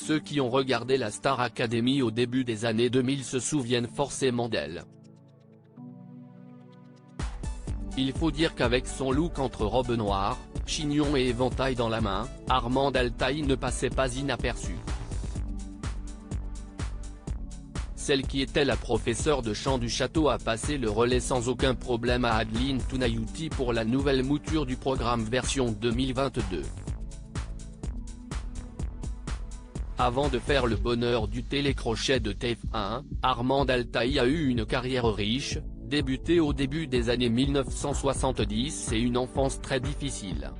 Ceux qui ont regardé la Star Academy au début des années 2000 se souviennent forcément d'elle. Il faut dire qu'avec son look entre robe noire, chignon et éventail dans la main, Armande Altaï ne passait pas inaperçue. Celle qui était la professeure de chant du château a passé le relais sans aucun problème à Adeline Tounayouti pour la nouvelle mouture du programme version 2022. Avant de faire le bonheur du télécrochet de TF1, Armande Altaï a eu une carrière riche, débutée au début des années 1970 et une enfance très difficile.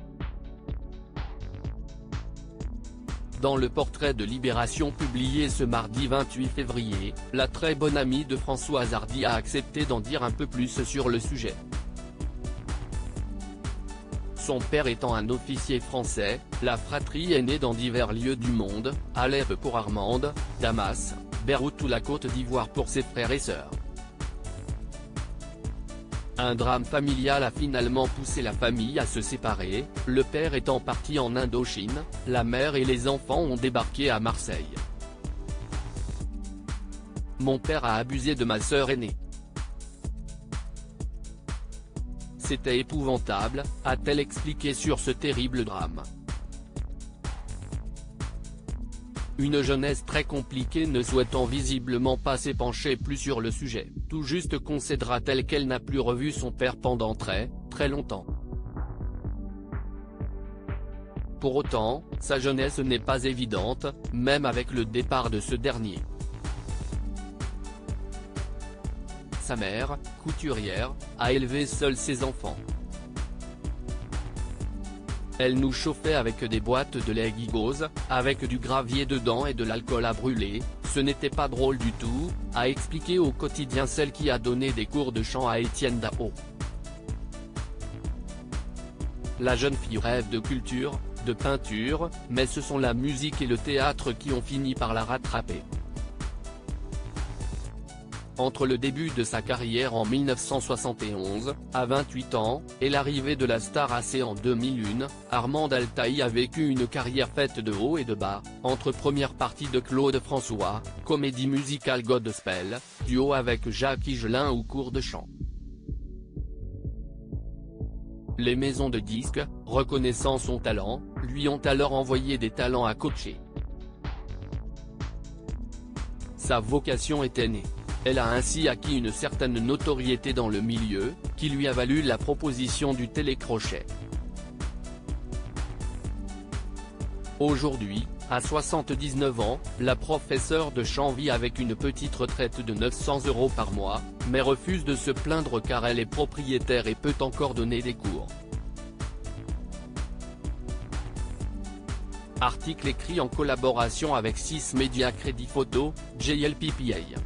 Dans le portrait de Libération publié ce mardi 28 février, la très bonne amie de Françoise Hardy a accepté d'en dire un peu plus sur le sujet. Son père étant un officier français, la fratrie est née dans divers lieux du monde, Alep pour Armande, Damas, Beyrouth ou la Côte d'Ivoire pour ses frères et sœurs. Un drame familial a finalement poussé la famille à se séparer, le père étant parti en Indochine, la mère et les enfants ont débarqué à Marseille. Mon père a abusé de ma sœur aînée. C'était épouvantable, a-t-elle expliqué sur ce terrible drame. Une jeunesse très compliquée ne souhaitant visiblement pas s'épancher plus sur le sujet, tout juste concédera-t-elle qu'elle n'a plus revu son père pendant très longtemps. Pour autant, sa jeunesse n'est pas évidente, même avec le départ de ce dernier. Sa mère, couturière, a élevé seule ses enfants. Elle nous chauffait avec des boîtes de lait Gigos, avec du gravier dedans et de l'alcool à brûler, ce n'était pas drôle du tout, a expliqué au quotidien celle qui a donné des cours de chant à Étienne Dao. La jeune fille rêve de culture, de peinture, mais ce sont la musique et le théâtre qui ont fini par la rattraper. Entre le début de sa carrière en 1971, à 28 ans, et l'arrivée de la star AC en 2001, Armande Altaï a vécu une carrière faite de hauts et de bas, entre première partie de Claude François, comédie musicale gospel, duo avec Jacques Higelin ou cours de chant. Les maisons de disques, reconnaissant son talent, lui ont alors envoyé des talents à coacher. Sa vocation était née. Elle a ainsi acquis une certaine notoriété dans le milieu, qui lui a valu la proposition du télécrochet. Aujourd'hui, à 79 ans, la professeure de chant vit avec une petite retraite de 900 € par mois, mais refuse de se plaindre car elle est propriétaire et peut encore donner des cours. Article écrit en collaboration avec 6 médias Crédit Photo, JLPPA.